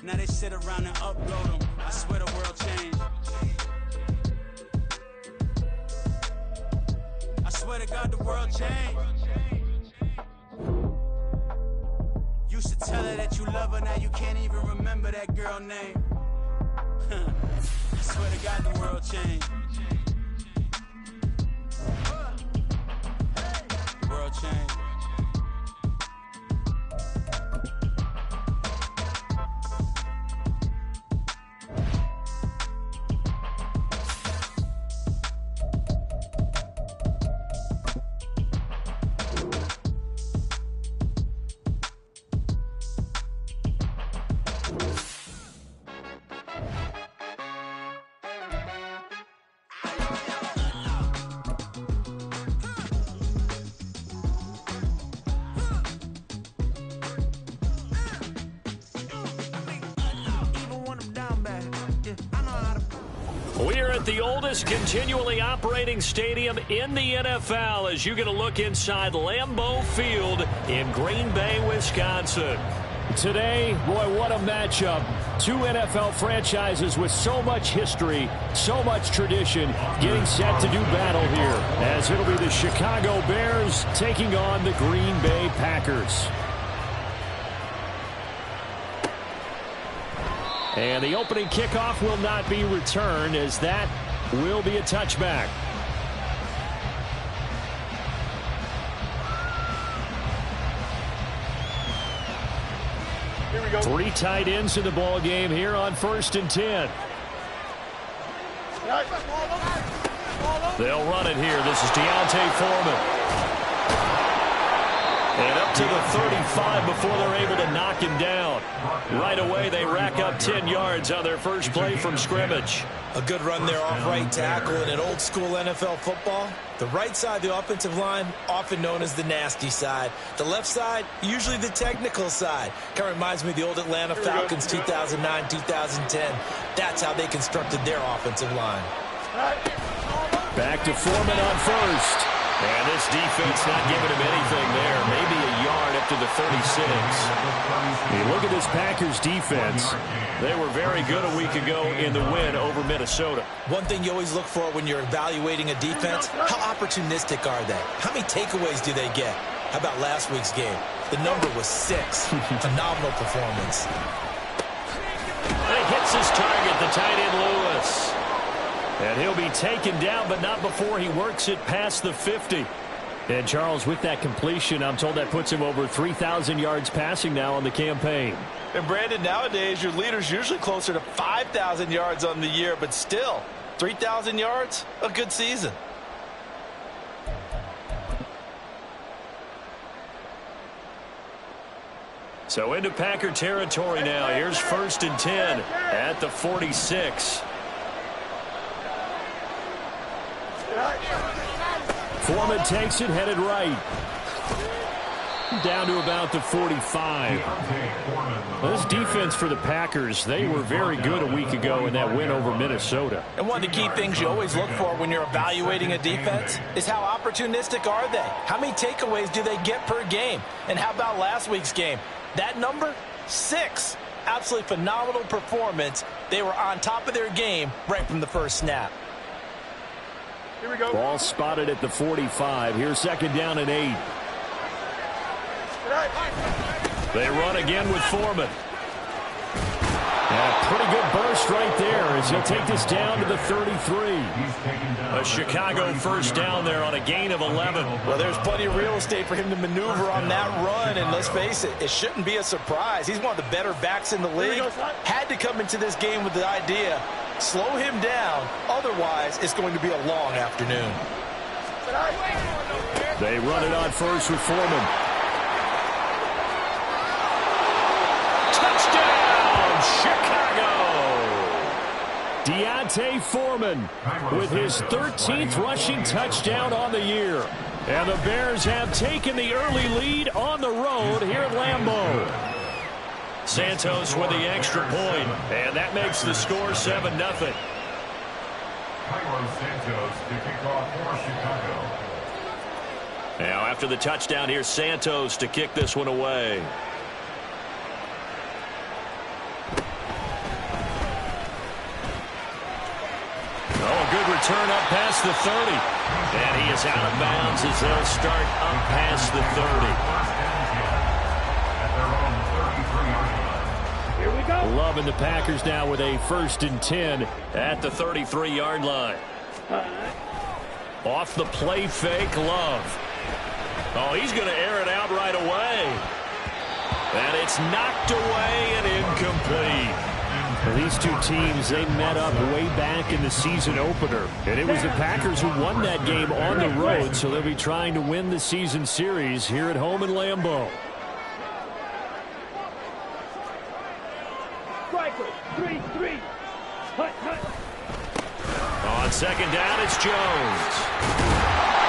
Now they sit around and upload them. I swear the world changed. I swear to God the world changed. Used to tell her that you love her, now you can't even remember that girl name. I swear to God the world changed. The world changed. We're at the oldest continually operating stadium in the NFL as you get a look inside Lambeau Field in Green Bay, Wisconsin. Today, boy, what a matchup. Two NFL franchises with so much history, so much tradition, getting set to do battle here, as it'll be the Chicago Bears taking on the Green Bay Packers. And the opening kickoff will not be returned, as that will be a touchback. Here we go. Three tight ends in the ball game here on 1st and 10. They'll run it here. This is Deontay Foreman. And up to the 35 before they're able to knock him down. Right away, they rack up 10 yards on their first play from scrimmage. A good run there off right tackle in an old-school NFL football. The right side of the offensive line, often known as the nasty side. The left side, usually the technical side. Kind of reminds me of the old Atlanta Falcons 2009, 2010. That's how they constructed their offensive line. Back to Foreman on first. And this defense not giving him anything there. Maybe a yard up to the 36. Hey, look at this Packers defense. They were very good a week ago in the win over Minnesota. One thing you always look for when you're evaluating a defense, how opportunistic are they? How many takeaways do they get? How about last week's game? The number was 6. Phenomenal performance. And he hits his target, the tight end Lewis. And he'll be taken down, but not before he works it past the 50. And Charles, with that completion, I'm told that puts him over 3,000 yards passing now on the campaign. And Brandon, nowadays your leader's usually closer to 5,000 yards on the year, but still, 3,000 yards, a good season. So into Packer territory now. Here's 1st and 10 at the 46. Foreman takes it, headed right. Down to about the 45. Well, this defense for the Packers, they were very good a week ago in that win over Minnesota. And one of the key things you always look for when you're evaluating a defense is how opportunistic are they? How many takeaways do they get per game? And how about last week's game? That number, 6. Absolutely phenomenal performance. They were on top of their game right from the first snap. Here we go. Ball spotted at the 45. Here's 2nd down and 8. They run again with Foreman. Yeah, pretty good burst right there as he'll take this down to the 33. A Chicago 1st down there on a gain of 11. Well, there's plenty of real estate for him to maneuver on that run, and let's face it, it shouldn't be a surprise. He's one of the better backs in the league. Had to come into this game with the idea, slow him down, otherwise it's going to be a long afternoon. They run it on first with Foreman. Touchdown, Chicago! Deontay Foreman with his 13th rushing touchdown on the year. And the Bears have taken the early lead on the road here at Lambeau. Santos with the extra point, and that makes the score 7-0. Santos to kick off for Chicago. Now after the touchdown, here's Santos to kick this one away. good return up past the 30. And he is out of bounds as they'll start up past the 30. Here we go. Loving the Packers now with a 1st and 10 at the 33-yard line. Off the play fake, Love. Oh, he's going to air it out right away. And it's knocked away and incomplete. Well, these two teams, they met up way back in the season opener. And it was the Packers who won that game on the road, so they'll be trying to win the season series here at home in Lambeau. Striker, 3-3. Hut, hut. On 2nd down, it's Jones.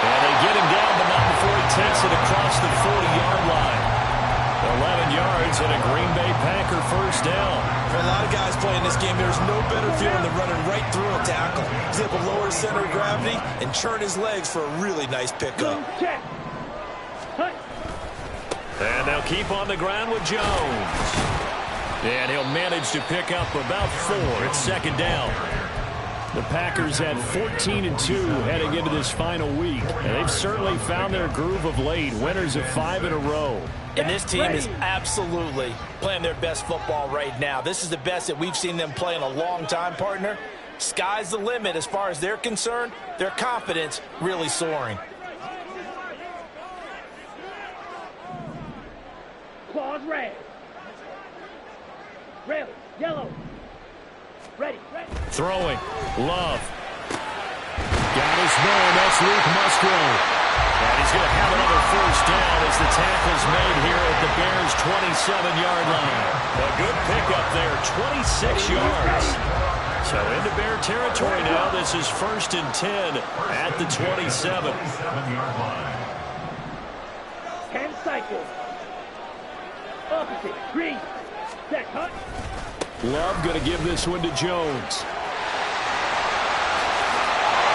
And they get him down, but not before he takes it across the 40-yard line. 11 yards and a Green Bay Packer 1st down. For a lot of guys playing this game, there's no better feeling than running right through a tackle. He's able to lower his center of gravity and churn his legs for a really nice pickup. Check. Hut. And they'll keep on the ground with Jones. And he'll manage to pick up about 4. It's 2nd down. The Packers at 14-2 heading into this final week. And they've certainly found their groove of late. Winners of 5 in a row. And this team is absolutely playing their best football right now. This is the best that we've seen them play in a long time, partner. Sky's the limit as far as they're concerned. Their confidence really soaring. Claws red. Red, yellow. Ready, ready. Throwing. Love. Got his man. That's Luke Musgrave. And he's going to have another 1st down as the tackle's made here at the Bears' 27-yard line. A good pickup there, 26 yards. So into Bear territory now. This is 1st and 10 at the 27. 10 cycles. Opposite, green. Set, hut. Love going to give this one to Jones.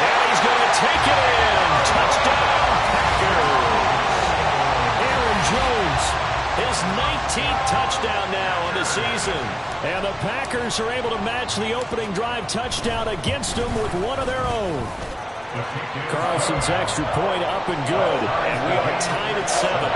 And he's going to take it in. Touchdown, Packers. Aaron Jones. His 19th touchdown now on the season. And the Packers are able to match the opening drive touchdown against them with one of their own. Carlson's extra point up and good. And we are tied at 7.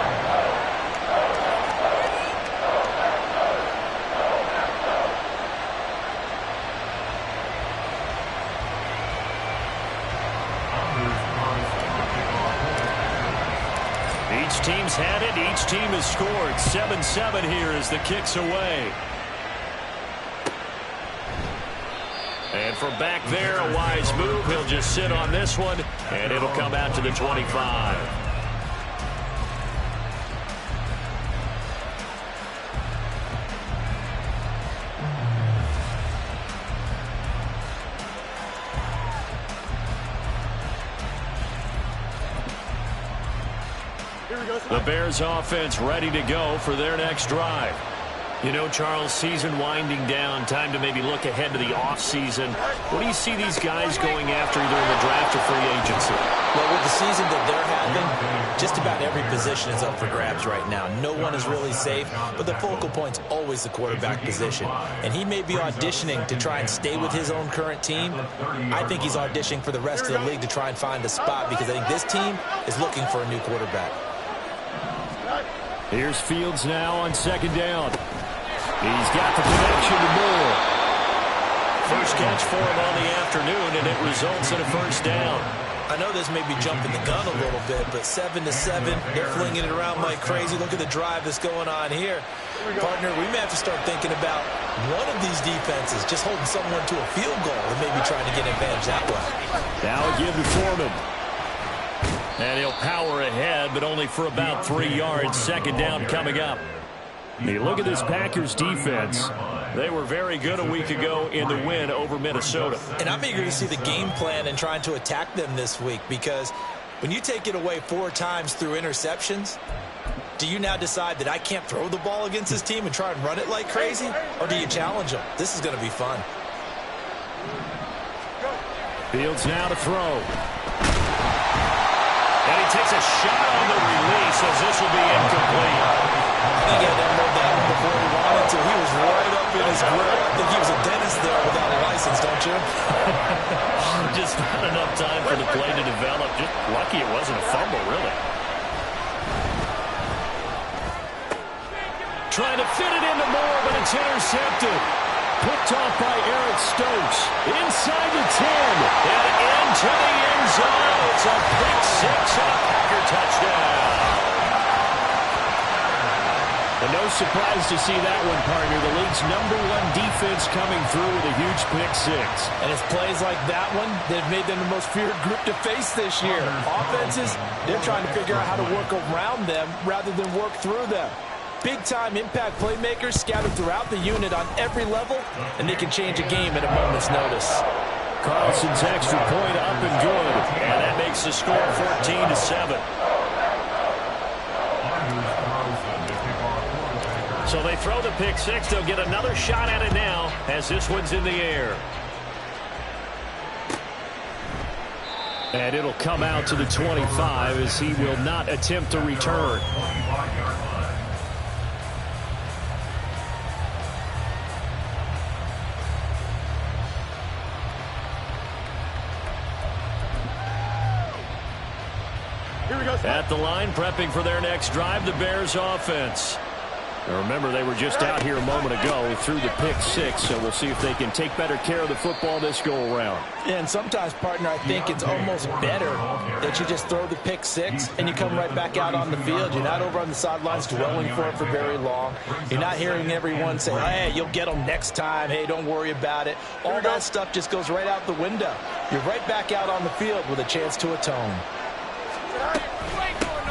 Each team's had it. Each team has scored. 7-7 here as the kick's away. And from back there, a wise move. He'll just sit on this one, and it'll come out to the 25. The Bears offense ready to go for their next drive. You know, Charles, season winding down, time to maybe look ahead to the offseason. What do you see these guys going after either in the draft or free agency? Well, with the season that they're having, just about every position is up for grabs right now. No one is really safe, but the focal point's always the quarterback position. And he may be auditioning to try and stay with his own current team. I think he's auditioning for the rest of the league to try and find a spot because I think this team is looking for a new quarterback. Here's Fields now on 2nd down. He's got the connection to Moore. First catch for him on the afternoon, and it results in a 1st down. I know this may be jumping the gun a little bit, but 7-7, they're flinging it around like crazy. Look at the drive that's going on here. Partner, we may have to start thinking about one of these defenses just holding someone to a field goal and maybe trying to get advantage that way. Now a give to Foreman. And he'll power ahead, but only for about 3 yards. 2nd down coming up. Hey, look at this Packers defense. They were very good a week ago in the win over Minnesota. And I'm eager to see the game plan and trying to attack them this week because when you take it away 4 times through interceptions, do you now decide that I can't throw the ball against this team and try and run it like crazy? Or do you challenge them? This is going to be fun. Fields now to throw. And he takes a shot on the release as this will be incomplete. I think he had that one down before he wanted to. He was right up in his grill. I think he was a dentist there without a license, don't you? Just not enough time for the play to develop. Just lucky it wasn't a fumble, really. Trying to fit it into Moore, but it's intercepted. Picked off by Eric Stokes. Inside the 10. And into the end zone. It's a pick six and a Packer touchdown. And no surprise to see that one, partner. The league's #1 defense coming through with a huge pick six. And it's plays like that one that have made them the most feared group to face this year. Offenses, they're trying to figure out how to work around them rather than work through them. Big-time impact playmakers scattered throughout the unit on every level, and they can change a game at a moment's notice. Carlson's extra point up and good. And that makes the score 14-7. So they throw the pick six. They'll get another shot at it now as this one's in the air. And it'll come out to the 25 as he will not attempt to return. At the line, prepping for their next drive, the Bears offense. Now remember, they were just out here a moment ago through the pick six, so we'll see if they can take better care of the football this go-around. Yeah, and sometimes, partner, I think it's almost better that you just throw the pick six and you come right back out on the field. You're not over on the sidelines dwelling for it for very long. You're not hearing everyone say, hey, you'll get them next time. Hey, don't worry about it. All that stuff just goes right out the window. You're right back out on the field with a chance to atone.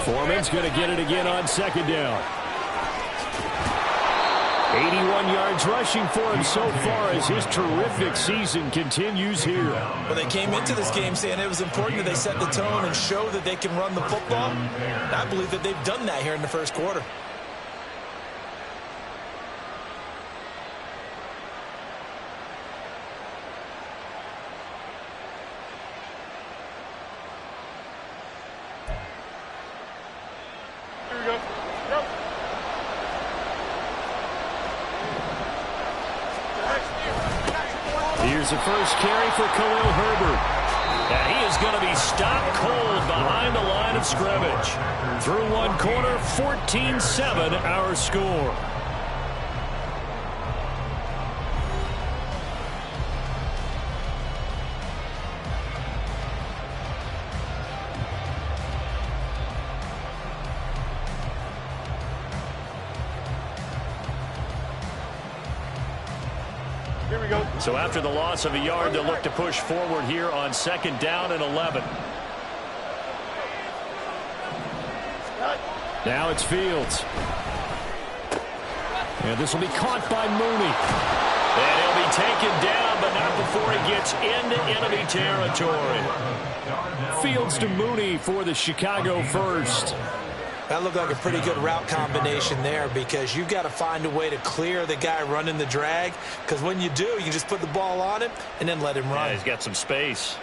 Foreman's going to get it again on second down. 81 yards rushing for him so far as his terrific season continues here. Well, they came into this game saying it was important that they set the tone and show that they can run the football. And I believe that they've done that here in the first quarter. Here's the first carry for Khalil Herbert. And he is going to be stopped cold behind the line of scrimmage. Through one quarter, 14-7 our score. So after the loss of a yard, they'll look to push forward here on second down and 11. Now it's Fields. And this will be caught by Mooney. And he'll be taken down, but not before he gets into enemy territory. Fields to Mooney for the Chicago first. That looked like a pretty good route combination there because you've got to find a way to clear the guy running the drag, because when you do, you can just put the ball on him and then let him run. Yeah, he's got some space.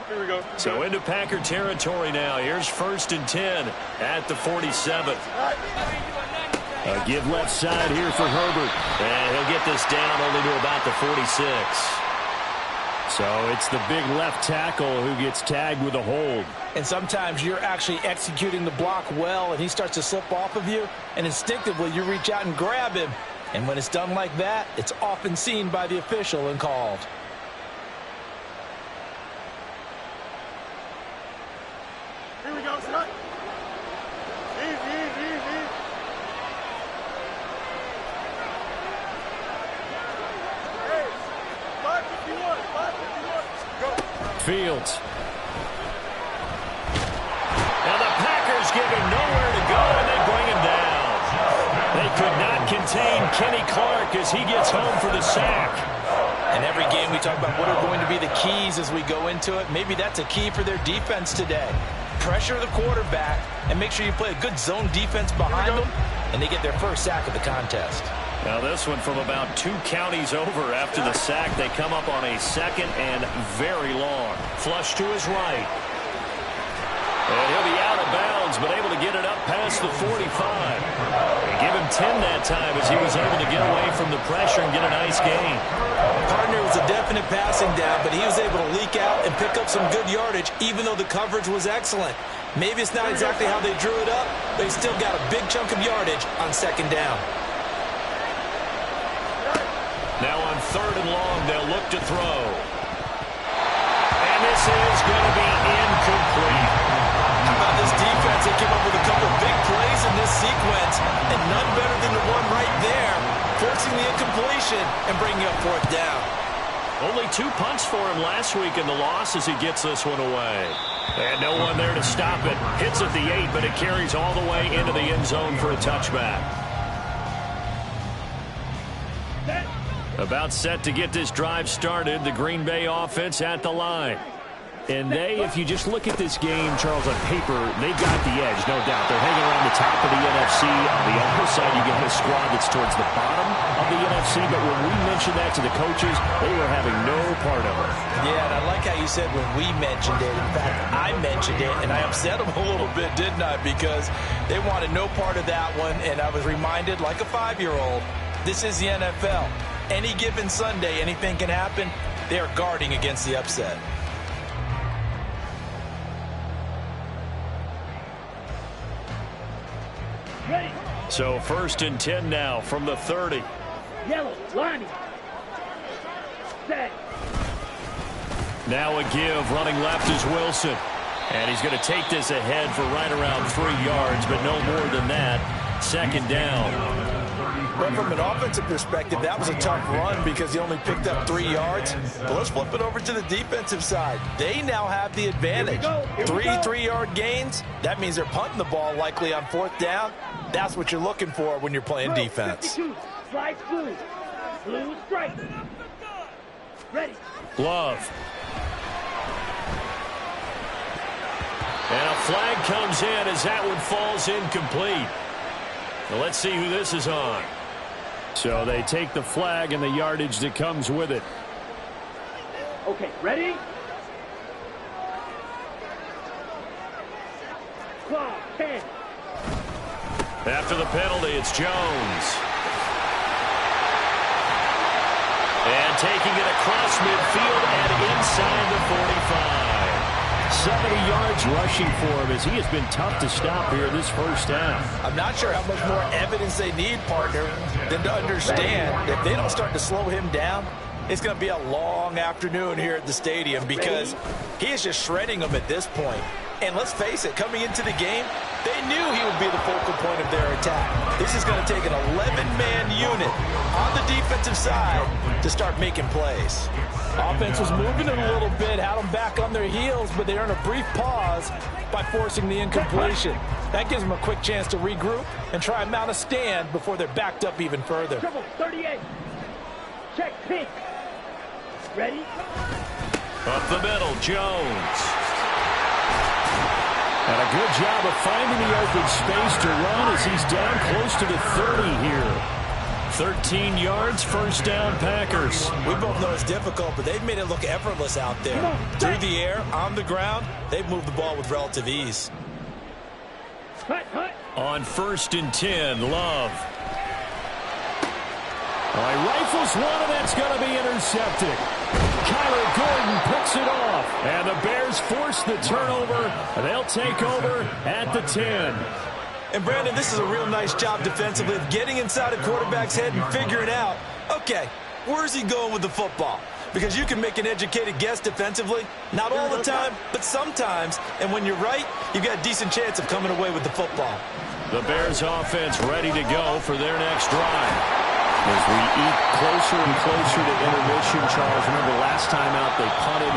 Here we go. So into Packer territory now. Here's 1st and 10 at the 47. A give left side here for Herbert. And he'll get this down only to about the 46. So it's the big left tackle who gets tagged with a hold. And sometimes you're actually executing the block well, and he starts to slip off of you, and instinctively you reach out and grab him. And when it's done like that, it's often seen by the official and called. Here we go, son. Easy. Hey, 551. Go. Fields. Now the Packers give him nowhere to go, and they bring him down. They could not contain Kenny Clark as he gets home for the sack. And every game we talk about what are going to be the keys as we go into it. Maybe that's a key for their defense today. Pressure the quarterback and make sure you play a good zone defense behind them, and they get their first sack of the contest. Now this one from about 2 counties over after the sack. They come up on a 2nd and very long. Flush to his right. And he'll be out of bounds, but able to get it up past the 45. He give him 10 that time as he was able to get away from the pressure and get a nice gain. Partner was a definite passing down, but he was able to leak out and pick up some good yardage, even though the coverage was excellent. Maybe it's not exactly how they drew it up, but he still got a big chunk of yardage on second down. Now on 3rd and long, they'll look to throw. And this is going to be incomplete. How about this defense? They came up with a couple of big plays in this sequence, and none better than the one right there, forcing the incompletion and bringing up 4th down. Only 2 punts for him last week in the loss as he gets this one away. And no one there to stop it. Hits at the 8, but it carries all the way into the end zone for a touchback. About set to get this drive started. The Green Bay offense at the line. And if you just look at this game, Charles, on paper, they've got the edge, no doubt. They're hanging around the top of the NFC. On the other side, you get a squad that's towards the bottom of the NFC. But when we mentioned that to the coaches, they were having no part of it. Yeah, and I like how you said when we mentioned it. In fact, I mentioned it, and I upset them a little bit, didn't I? Because they wanted no part of that one, and I was reminded, like a 5-year-old, this is the NFL. Any given Sunday, anything can happen. They are guarding against the upset. Ready. So 1st and 10 now from the 30. Yellow, lining. Set. Now a give, running left is Wilson. And he's going to take this ahead for right around 3 yards, but no more than that. 2nd down. But from an offensive perspective, that was a tough run because he only picked up 3 yards. But let's flip it over to the defensive side. They now have the advantage. 3 3-yard gains. That means they're punting the ball likely on 4th down. That's what you're looking for when you're playing defense. 52. Slide blue. Blue strike. Ready. Love. And a flag comes in as that one falls incomplete. Well, let's see who this is on. So they take the flag and the yardage that comes with it. Okay, ready? Clock, 10. After the penalty, it's Jones. And taking it across midfield and inside the 45. 70 yards rushing for him as he has been tough to stop here this first half. I'm not sure how much more evidence they need, partner, than to understand if they don't start to slow him down, it's going to be a long afternoon here at the stadium because he is just shredding them at this point. And let's face it, coming into the game, they knew he would be the focal point of their attack. This is going to take an 11-man unit on the defensive side to start making plays. Offense was moving it a little bit, had them back on their heels, but they earned a brief pause by forcing the incompletion. That gives them a quick chance to regroup and try and mount a stand before they're backed up even further. Triple 38. Check pink. Ready? Up the middle, Jones. And a good job of finding the open space to run as he's down close to the 30 here. 13 yards, 1st down, Packers. We both know it's difficult, but they've made it look effortless out there. Through the air, on the ground, they've moved the ball with relative ease. Hut, hut. On 1st and 10, Love. All right, rifles one, and that's going to be intercepted. Kyler Gordon picks it off, and the Bears force the turnover. They'll take over at the 10. And, Brandon, this is a real nice job defensively of getting inside a quarterback's head and figuring out, okay, where's he going with the football? Because you can make an educated guess defensively, not all the time, but sometimes. And when you're right, you've got a decent chance of coming away with the football. The Bears offense ready to go for their next drive. As we eat closer and closer to intermission, Charles, remember last time out they punted.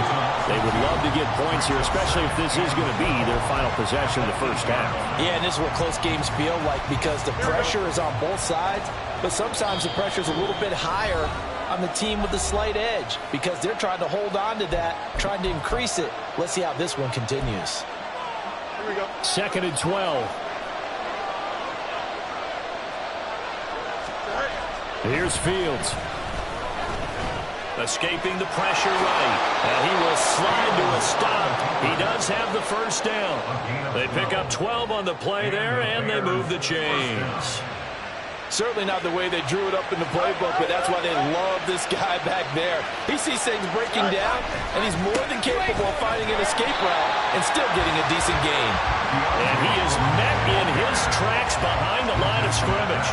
They would love to get points here, especially if this is going to be their final possession of the first half. Yeah, and this is what close games feel like because the pressure is on both sides, but sometimes the pressure is a little bit higher on the team with the slight edge because they're trying to hold on to that, trying to increase it. Let's see how this one continues. Here we go. 2nd and 12. Here's Fields. Escaping the pressure right. And he will slide to a stop. He does have the 1st down. They pick up 12 on the play there, and they move the chains. Certainly not the way they drew it up in the playbook, but that's why they love this guy back there. He sees things breaking down, and he's more than capable of finding an escape route and still getting a decent gain. And he is met in his tracks behind the line of scrimmage.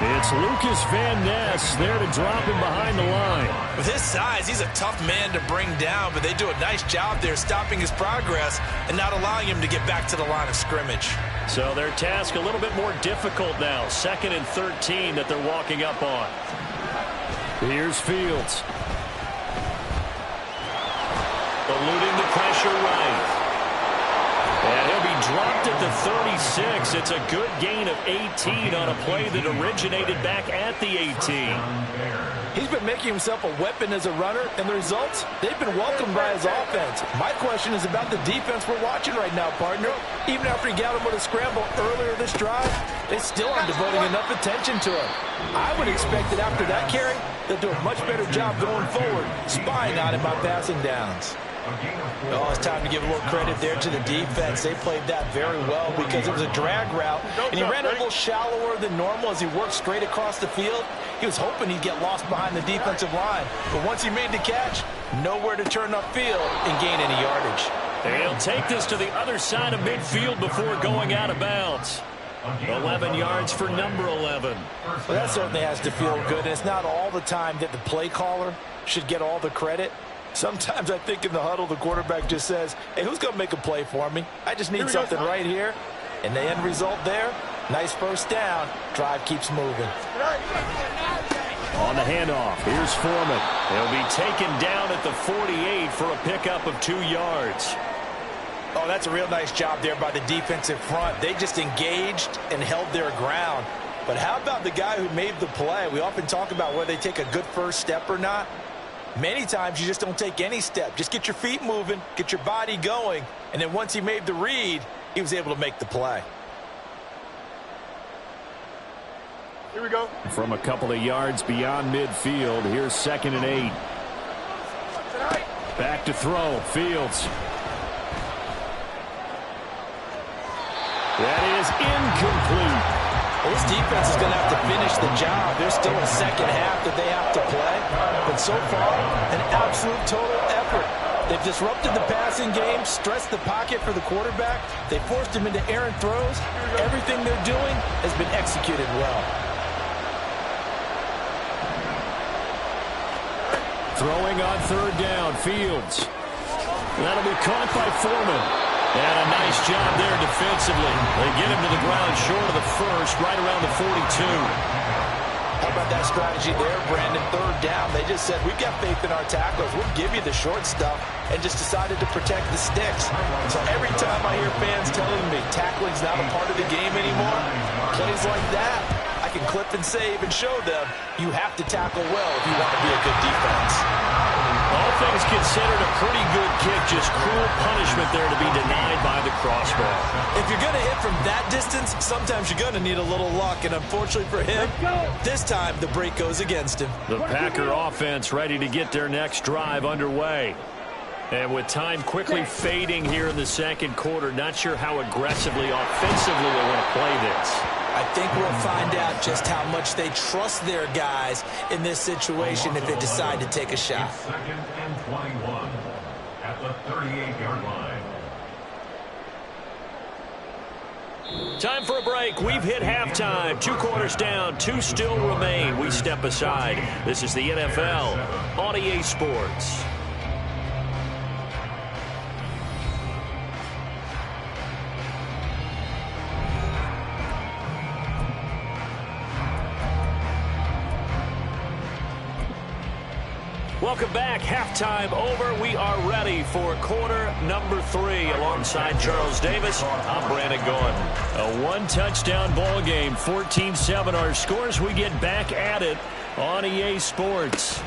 It's Lucas Van Ness there to drop him behind the line. With his size, he's a tough man to bring down, but they do a nice job there stopping his progress and not allowing him to get back to the line of scrimmage. So their task a little bit more difficult now. 2nd and 13 that they're walking up on. Here's Fields. Eluding the pressure right. And he'll be dropped at the 36. It's a good gain of 18 on a play that originated back at the 18. He's been making himself a weapon as a runner, and the results, they've been welcomed by his offense. My question is about the defense we're watching right now, partner. Even after he got him with a scramble earlier this drive, they still aren't devoting enough attention to him. I would expect that after that carry, they'll do a much better job going forward, spying on him on passing downs. Oh, it's time to give a little credit there to the defense. They played that very well because it was a drag route, and he ran a little shallower than normal as he worked straight across the field. He was hoping he'd get lost behind the defensive line, but once he made the catch, nowhere to turn upfield and gain any yardage. He'll take this to the other side of midfield before going out of bounds. 11 yards for number 11. Well, that certainly has to feel good, and it's not all the time that the play caller should get all the credit. Sometimes I think in the huddle, the quarterback just says, hey, who's going to make a play for me? I just need something right here. And the end result there, nice first down. Drive keeps moving. On the handoff, here's Foreman. He'll be taken down at the 48 for a pickup of 2 yards. Oh, that's a real nice job there by the defensive front. They just engaged and held their ground. But how about the guy who made the play? We often talk about whether they take a good first step or not. Many times you just don't take any step. Just get your feet moving, get your body going, and then once he made the read, he was able to make the play. Here we go. From a couple of yards beyond midfield, here's 2nd and 8. Back to throw, Fields. That is incomplete. Well, this defense is going to have to finish the job. There's still a second half that they have to play. But so far, an absolute total effort. They've disrupted the passing game, stressed the pocket for the quarterback. They forced him into errant throws. Everything they're doing has been executed well. Throwing on 3rd down, Fields. That'll be caught by Foreman. And a nice job there defensively. They get him to the ground short of the first, right around the 42. How about that strategy there, Brandon? 3rd down. They just said, we've got faith in our tackles. We'll give you the short stuff, and just decided to protect the sticks. So every time I hear fans telling me tackling's not a part of the game anymore, plays like that, I can clip and save and show them you have to tackle well if you want to be a good defense. All things considered, a pretty good kick. Just cruel punishment there to be denied by the crossbar. If you're going to hit from that distance, sometimes you're going to need a little luck. And unfortunately for him, this time the break goes against him. The Packer offense ready to get their next drive underway. And with time quickly fading here in the 2nd quarter, not sure how aggressively, offensively they want to play this. I think we'll find out just how much they trust their guys in this situation if they decide to take a shot. 2nd and 21 at the 38-yard line. Time for a break. We've hit halftime. 2 quarters down. 2 still remain. We step aside. This is the NFL on EA Sports. Welcome back. Halftime over. We are ready for quarter number 3. Alongside Charles Davis, I'm Brandon Gordon. A 1-touchdown ball game. 14-7 our scores. We get back at it on EA Sports.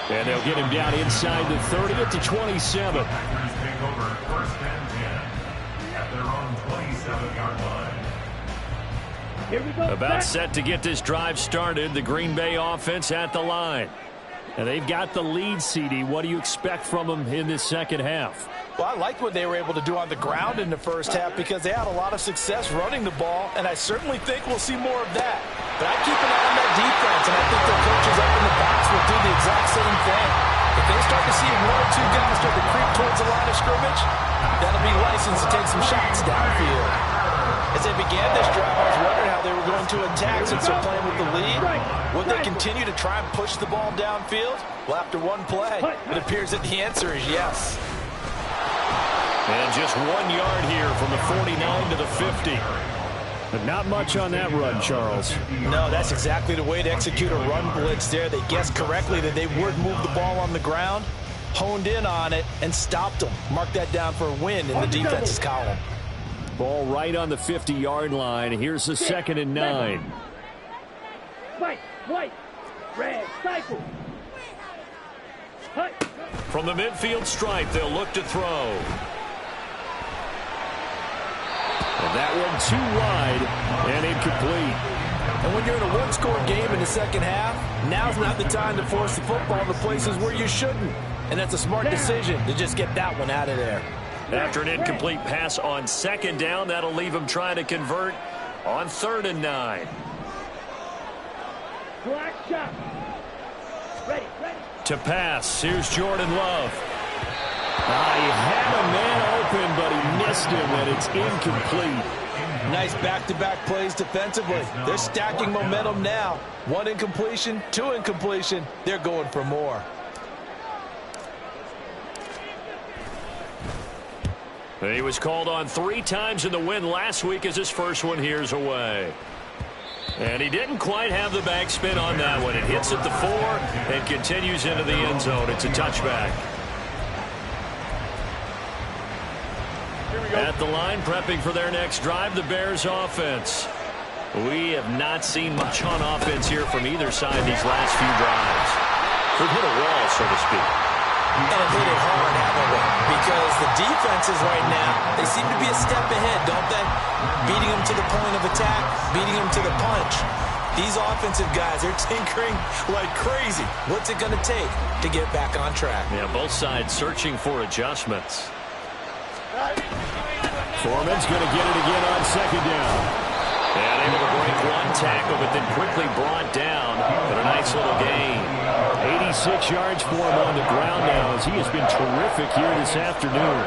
And they'll get him down inside the 30 at the 27. Packers take over 1st and 10 at their own 27-yard line. Here we go. About set to get this drive started. The Green Bay offense at the line. And they've got the lead, CD. What do you expect from them in this second half? Well, I liked what they were able to do on the ground in the first half because they had a lot of success running the ball, and I certainly think we'll see more of that. But I keep an eye on that defense, and I think their coaches up in the box will do the exact same thing. If they start to see one or two guys start to creep towards the line of scrimmage, that'll be licensed to take some shots downfield. As they began this drive, I was wondering how they were going to attack since they're playing with the lead. Would they continue to try and push the ball downfield? Well, after one play, it appears that the answer is yes. And just 1 yard here from the 49 to the 50. But not much on that run, Charles. No, that's exactly the way to execute a run blitz there. They guessed correctly that they would move the ball on the ground, honed in on it, and stopped them. Mark that down for a win in the defense's column. Ball right on the 50-yard line. Here's the 2nd and 9. White, red, cycle. From the midfield stripe, they'll look to throw. And that one too wide and incomplete. And when you're in a one-score game in the second half, now's not the time to force the football to places where you shouldn't. And that's a smart decision to just get that one out of there. After an incomplete pass on 2nd down, that'll leave him trying to convert on 3rd and 9. Black shot. Ready. To pass, here's Jordan Love. He had a man open, but he missed him, and it's incomplete. Nice back-to-back plays defensively. They're stacking momentum now. 1 incompletion, 2 incompletion. They're going for more. He was called on 3 times in the win last week as his first one here's away. And he didn't quite have the backspin on that one. It hits at the 4 and continues into the end zone. It's a touchback. At the line, prepping for their next drive, the Bears offense. We have not seen much on offense here from either side these last few drives. We've hit a wall, so to speak. And it hit it hard, haven't we? Because the defenses right now, they seem to be a step ahead, don't they? Beating them to the point of attack, beating them to the punch. These offensive guys, they're tinkering like crazy. What's it going to take to get back on track? Yeah, both sides searching for adjustments. Foreman's going to get it again on 2nd down. And able to break one tackle, but then quickly brought down. But a nice little gain. 86 yards for him on the ground now as he has been terrific here this afternoon.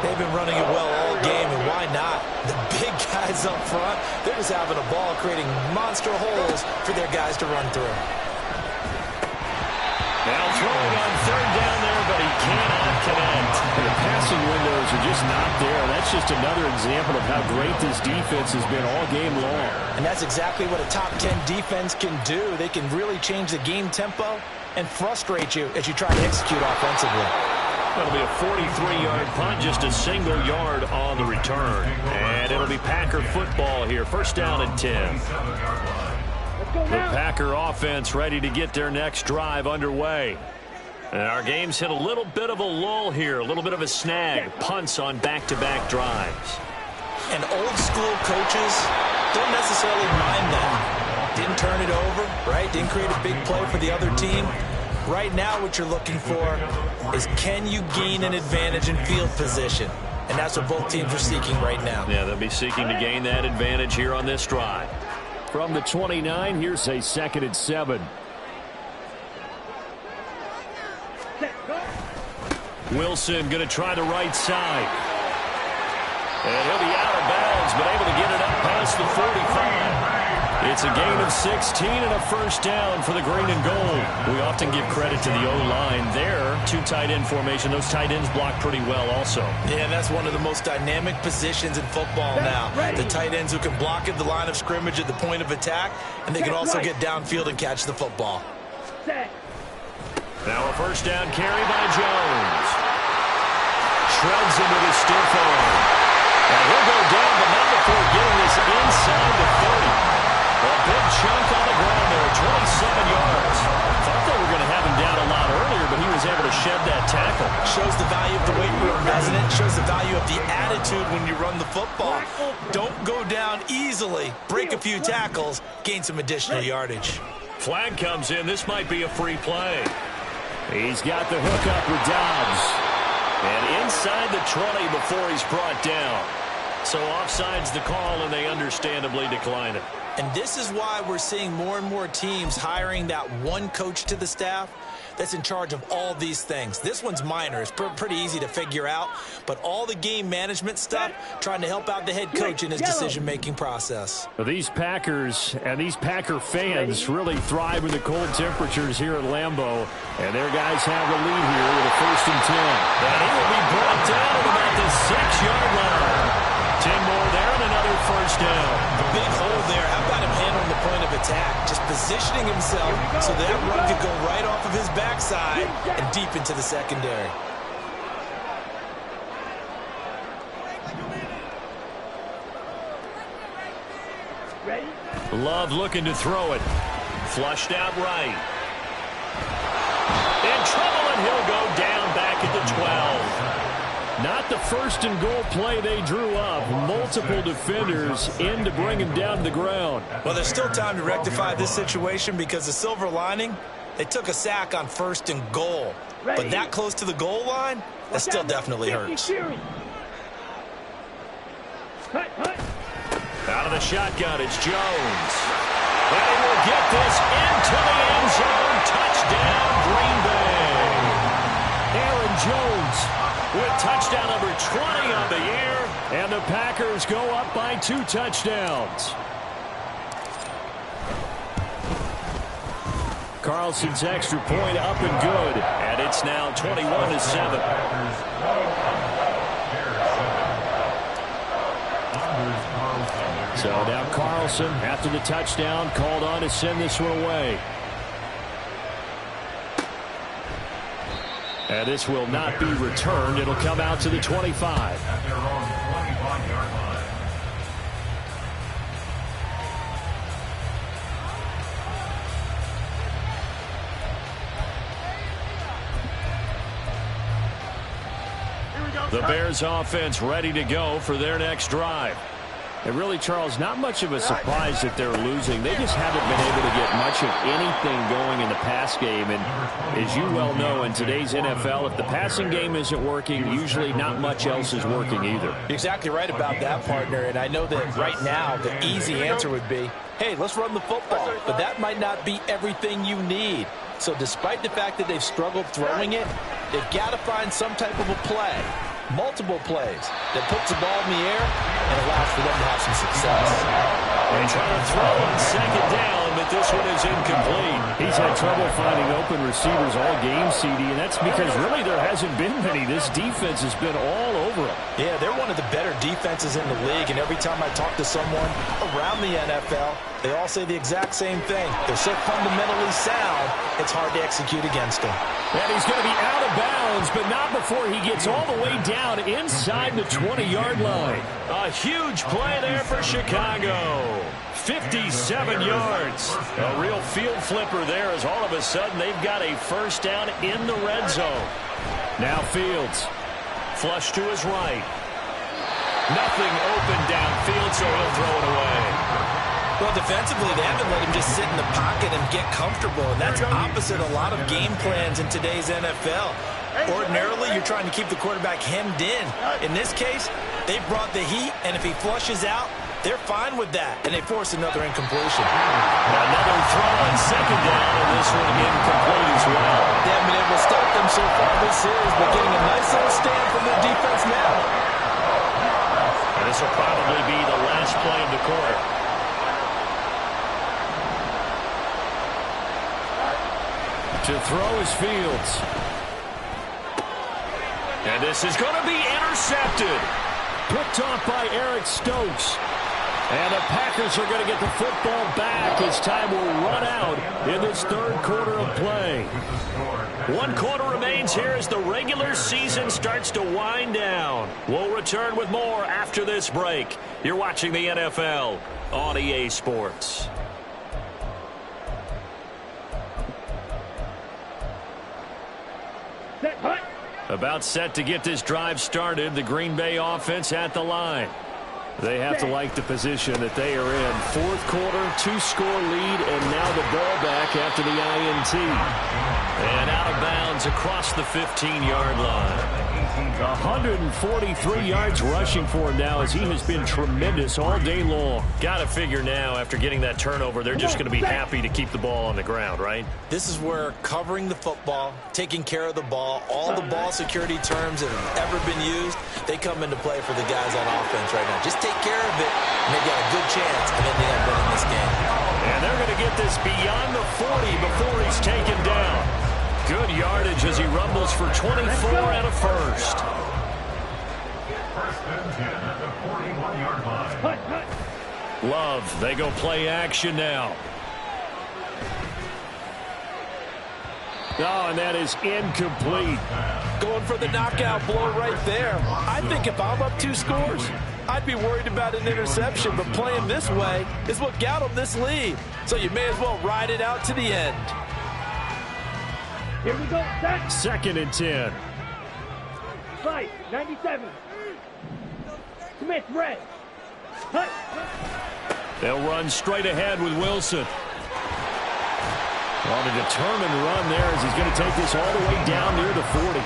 They've been running it well all game, and why not? The big guys up front, they're just having a ball creating monster holes for their guys to run through. Now throwing on 3rd down there, but he cannot connect. The passing windows are just not there. That's just another example of how great this defense has been all game long. And that's exactly what a top 10 defense can do. They can really change the game tempo and frustrate you as you try to execute offensively. That'll be a 43-yard punt, just a single yard on the return. And it'll be Packer football here. 1st down and 10. The Packer offense ready to get their next drive underway. And our game's hit a little bit of a lull here, a little bit of a snag. Punts on back-to-back drives. And old school coaches don't necessarily mind that. Didn't turn it over, right? Didn't create a big play for the other team. Right now what you're looking for is can you gain an advantage in field position? And that's what both teams are seeking right now. Yeah, they'll be seeking to gain that advantage here on this drive. From the 29, here's a 2nd and 7. Wilson going to try the right side. And he'll be out of bounds, but able to get it up past the 45. It's a gain of 16 and a 1st down for the green and gold. We often give credit to the O-line there. 2 tight end formation. Those tight ends block pretty well also. Yeah, that's one of the most dynamic positions in football now. The tight ends who can block at the line of scrimmage at the point of attack, and they can also get downfield and catch the football. Now a 1st down carry by Jones. Shreds him with his stiff arm. And he'll go down, but not before getting this inside the 30. A big chunk on the ground there, 27 yards. Thought they were going to have him down a lot earlier, but he was able to shed that tackle. Shows the value of the weight room, doesn't it? Shows the value of the attitude when you run the football. Don't go down easily. Break a few tackles. Gain some additional yardage. Flag comes in. This might be a free play. He's got the hook up with Dobbs. And inside the 20 before he's brought down. So offside's the call, and they understandably decline it. And this is why we're seeing more and more teams hiring that one coach to the staff that's in charge of all these things. This one's minor. It's pretty easy to figure out. But all the game management stuff, trying to help out the head coach in his decision-making process. Well, these Packers and these Packer fans really thrive in the cold temperatures here at Lambeau. And their guys have the lead here with a 1st and 10. And he will be brought down at about the 6-yard line. 10 more there and another 1st down. A big hole there. How about him handling the point of attack? Just positioning himself so that run could go right off of his backside and deep into the secondary. Love looking to throw it. Flushed out right. In trouble, and he'll go down back at the 12. Not the 1st and goal play they drew up. Multiple defenders in to bring him down to the ground. Well, there's still time to rectify this situation because the silver lining, they took a sack on 1st and goal. But that close to the goal line, that still definitely hurts. Out of the shotgun, it's Jones. And he will get this into the end zone. Touchdown, Green Bay. Aaron Jones with touchdown number 20 on the year. And the Packers go up by 2 touchdowns. Carlson's extra point up and good. And it's now 21-7. So now Carlson, after the touchdown, called on to send this one away. And this will not be returned. It'll come out to the 25. At their own 25-yard line. The Bears offense ready to go for their next drive. And really, Charles, not much of a surprise that they're losing. They just haven't been able to get much of anything going in the pass game. And as you well know, in today's NFL, if the passing game isn't working, usually not much else is working either. You're exactly right about that, partner. And I know that right now the easy answer would be, hey, let's run the football. But that might not be everything you need. So despite the fact that they've struggled throwing it, they've got to find some type of a play. Multiple plays that puts the ball in the air and allows for them to have some success. They try to throw on 2nd down, but this one is incomplete. He's had trouble finding open receivers all game, CD, and that's because really there hasn't been many. This defense has been all over him. Yeah, they're one of the better defenses in the league, and every time I talk to someone around the NFL, they all say the exact same thing. They're so fundamentally sound, it's hard to execute against them. And he's going to be out of bounds, but not before he gets all the way down inside the 20-yard line. A huge play there for Chicago. 57 yards. A real field flipper there as all of a sudden they've got a 1st down in the red zone. Now Fields. Flush to his right. Nothing open downfield, so he'll throw it away. Well, defensively, they haven't let him just sit in the pocket and get comfortable, and that's opposite a lot of game plans in today's NFL. Ordinarily, you're trying to keep the quarterback hemmed in. In this case, they brought the heat, and if he flushes out, they're fine with that, and they force another incompletion. Another throw on 2nd down, and this one incomplete as well. They haven't been able to stop them so far this series, but getting a nice little stand from their defense now. And this will probably be the last play of the quarter. To throw is Fields. And this is going to be intercepted. Picked off by Eric Stokes. And the Packers are going to get the football back as time will run out in this 3rd quarter of play. 1 quarter remains here as the regular season starts to wind down. We'll return with more after this break. You're watching the NFL on EA Sports. About set to get this drive started. The Green Bay offense at the line. They have to like the position that they are in. 4th quarter, 2-score lead, and now the ball back after the INT. And out of bounds across the 15-yard line. 143 yards rushing for him now, as he has been tremendous all day long. Got to figure now, after getting that turnover, they're just going to be happy to keep the ball on the ground, right? This is where covering the football, taking care of the ball, all the ball security terms that have ever been used, they come into play for the guys on offense right now. Just take care of it, and they got a good chance, and then they end up winning this game. And they're going to get this beyond the 40 before he's taken down. Good yardage as he rumbles for 24 and a first. First and 10 at the 41-yard line. Love, they go play action now. Oh, and that is incomplete. Going for the knockout blow right there. I think if I'm up 2 scores, I'd be worried about an interception, but playing this way is what got him this lead. So you may as well ride it out to the end. Here we go, set. 2nd and 10. Right, 97. Smith, red. Hut. They'll run straight ahead with Wilson. On a determined run there, as he's going to take this all the way down near the 40.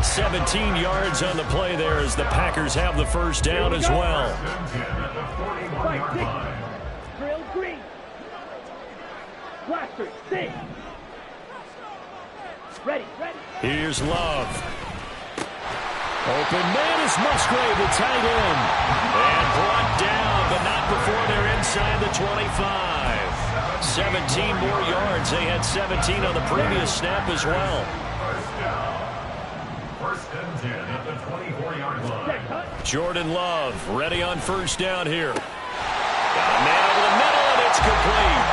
17 yards on the play there, as the Packers have the first down as well. Right, 6. Drill green. Blaster, 6. Ready, ready. Here's Love. Open man is Musgrave, the tight end. And brought down, but not before they're inside the 25. 17 more yards. They had 17 on the previous snap as well. First and 10 at the 24-yard line. Jordan Love ready on first down here. Got a man over the middle, and it's complete.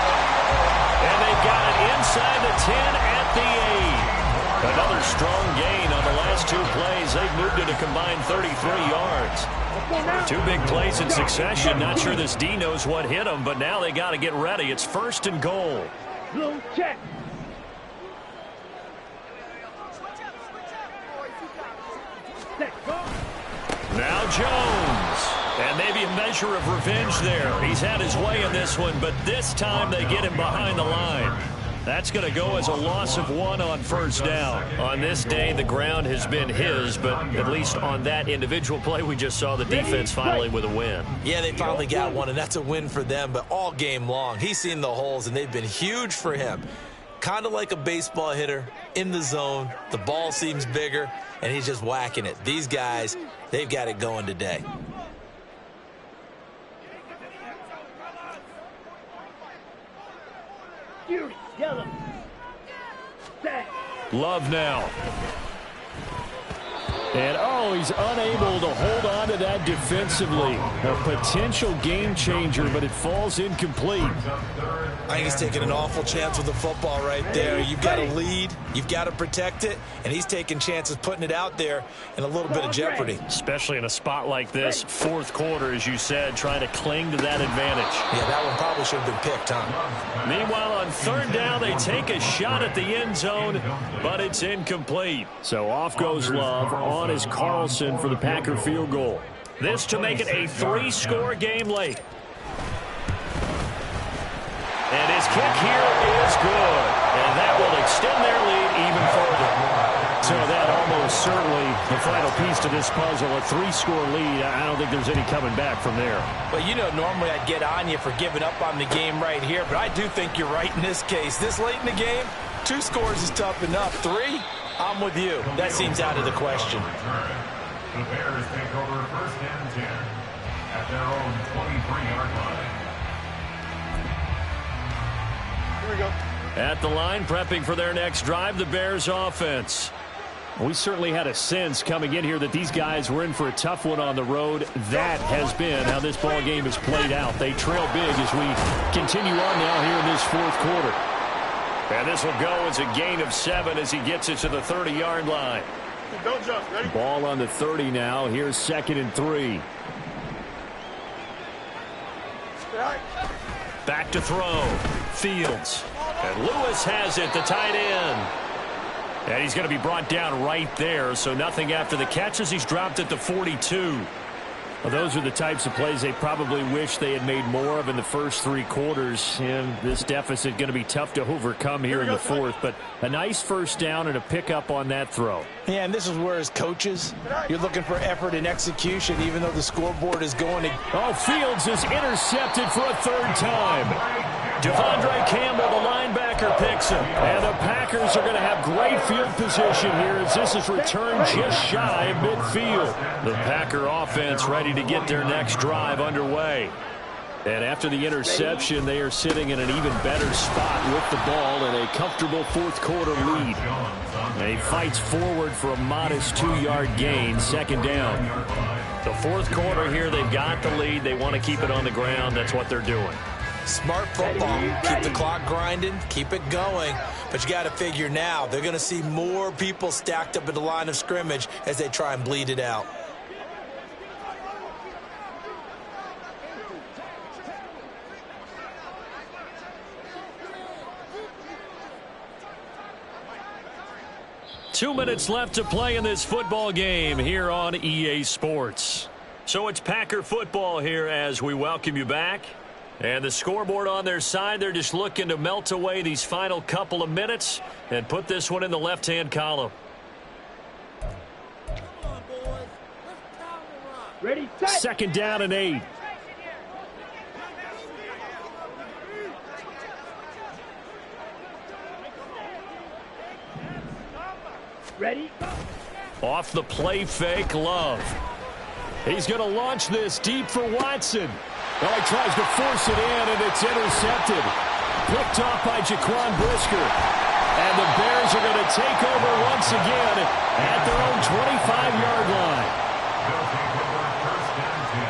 And they've got it inside the 10 at the 8. Another strong gain on the last 2 plays. They've moved it a combined 33 yards. 2 big plays in succession. Not sure this D knows what hit them, but now they got to get ready. It's 1st and goal. Blue check. Now Jones. And maybe a measure of revenge there. He's had his way in this one, but this time they get him behind the line. That's going to go as a loss of 1 on first down. On this day, the ground has been his, but at least on that individual play, we just saw the defense finally with a win. Yeah, they finally got one, and that's a win for them, but all game long, he's seen the holes, and they've been huge for him. Kind of like a baseball hitter in the zone. The ball seems bigger, and he's just whacking it. These guys, they've got it going today. Fury, yellow. Set. Love now. And, oh, he's unable to hold on to that defensively. A potential game changer, but it falls incomplete. I think he's taking an awful chance with the football right there. You've got to lead, you've got to protect it, and he's taking chances putting it out there in a little bit of jeopardy. Especially in a spot like this, 4th quarter, as you said, trying to cling to that advantage. Yeah, that one probably should have been picked, huh? Meanwhile, on 3rd down, they take a shot at the end zone, but it's incomplete. So off goes Love. On is Carlson for the Packer field goal. This to make it a 3-score game late. And his kick here is good. And that will extend their lead even further. So that almost certainly the final piece to this puzzle, a 3-score lead. I don't think there's any coming back from there. Well, you know, normally I'd get on you for giving up on the game right here, but I do think you're right in this case. This late in the game, 2 scores is tough enough. 3, I'm with you. That seems out of the question. The Bears take over 1st and 10 at their own 23-yard line. Here we go. At the line, prepping for their next drive, the Bears offense. We certainly had a sense coming in here that these guys were in for a tough one on the road. That has been how this ball game has played out. They trail big as we continue on now here in this 4th quarter. And this will go as a gain of 7 as he gets it to the 30-yard line. Don't jump. Ready? Ball on the 30 now. Here's 2nd and 3. Back to throw. Fields. And Lewis has it, the tight end. And he's going to be brought down right there, so nothing after the catches. He's dropped at the 42. Well, those are the types of plays they probably wish they had made more of in the first 3 quarters. And this deficit going to be tough to overcome here in the fourth. But a nice first down and a pickup on that throw. Yeah, and this is where, as coaches, you're looking for effort and execution, even though the scoreboard is going to... Oh, Fields is intercepted for a 3rd time. Devondre Campbell, the linebacker, picks him. And the Packers are going to have great field position here as this is returned just shy of midfield. The Packer offense ready to get their next drive underway. And after the interception, they are sitting in an even better spot with the ball and a comfortable 4th quarter lead. And he fights forward for a modest 2-yard gain, 2nd down. The 4th quarter here, they've got the lead. They want to keep it on the ground. That's what they're doing. Smart football. Keep the clock grinding, keep it going. But you got to figure now, they're going to see more people stacked up at the line of scrimmage as they try and bleed it out. Two minutes left to play in this football game here on EA Sports. So it's Packer football here as we welcome you back. And the scoreboard on their side, they're just looking to melt away these final couple of minutes and put this one in the left-hand column. Ready, set. 2nd down and 8. Ready, Off the play fake, Love. He's going to launch this deep for Watson. Well, he tries to force it in, and it's intercepted. Picked off by Jaquan Brisker. And the Bears are going to take over once again at their own 25-yard line. They'll take over 1st and 10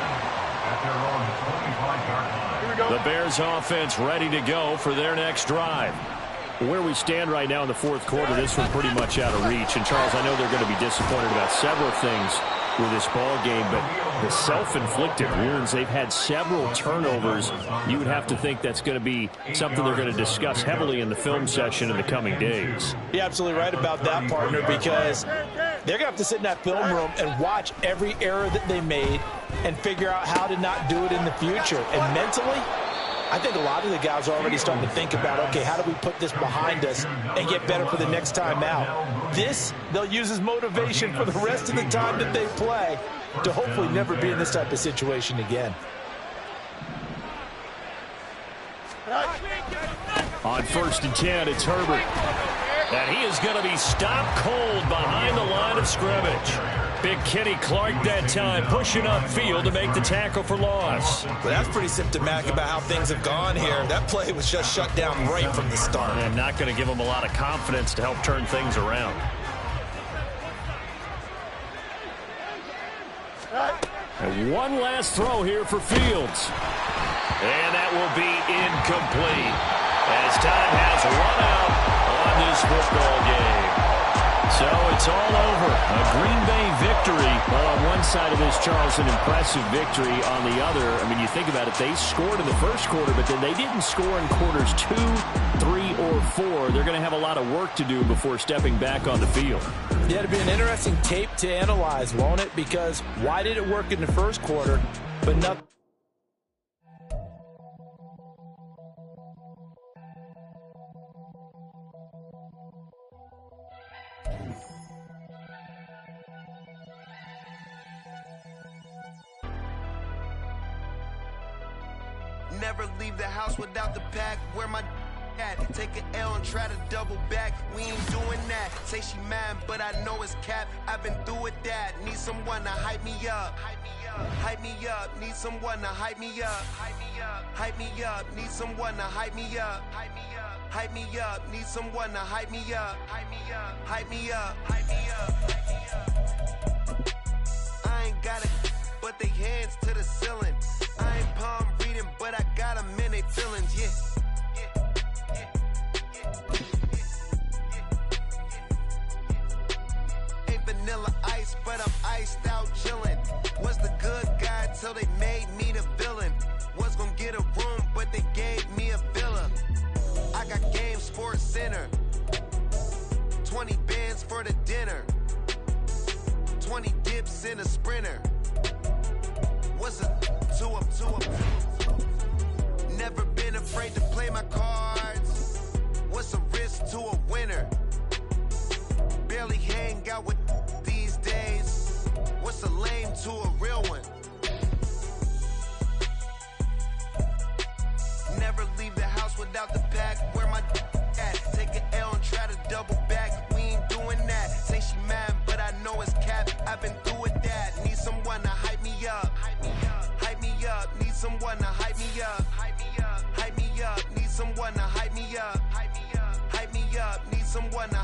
at their own 25-yard line. The Bears offense ready to go for their next drive. Where we stand right now in the 4th quarter, this one pretty much out of reach. And, Charles, I know they're going to be disappointed about several things with this ball game, but the self-inflicted wounds, they've had several turnovers. You would have to think that's going to be something they're going to discuss heavily in the film session in the coming days. You're absolutely right about that, partner, because they're going to have to sit in that film room and watch every error that they made and figure out how to not do it in the future. And mentally, I think a lot of the guys are already starting to think about, okay, how do we put this behind us and get better for the next time out? This, they'll use as motivation for the rest of the time that they play to hopefully never be in this type of situation again. On 1st and 10, it's Herbert. And he is going to be stopped cold behind the line of scrimmage. Big Kenny Clark that time pushing upfield to make the tackle for loss. Well, that's pretty symptomatic about how things have gone here. That play was just shut down right from the start. And not going to give him a lot of confidence to help turn things around. And one last throw here for Fields. And that will be incomplete as time has run out on this football game. So it's all over. A Green Bay victory. Well, on one side of this, Charles, an impressive victory. On the other, I mean, you think about it, they scored in the 1st quarter, but then they didn't score in quarters 2, 3, or 4. They're going to have a lot of work to do before stepping back on the field. Yeah, it'll be an interesting tape to analyze, won't it? Because why did it work in the 1st quarter, but nothing? Never leave the house without the pack. Where my at? Take an L and try to double back. We ain't doing that. Say she mad, but I know it's cap. I've been through with that. Need someone to hype me up. Hype me up. Need someone to hype me up. Hype me up. Need someone to hype me up. Hype me up. Need someone to hype me up. Hype me up. Hype me up. Hype me up. I ain't got it, but they hands to the ceiling. I ain't palm reading, but I got them in they feelings, yeah. Ain't vanilla ice, but I'm iced out chillin'. Was the good guy till they made me the villain. Was gonna get a room, but they gave me a villa. I got Game Sports Center. 20 bands for the dinner. 20 dips in a Sprinter. someone to hype me up. Hype me up. Hype me up. Need someone to hype me up. Hype me up. Hype me up. Need someone to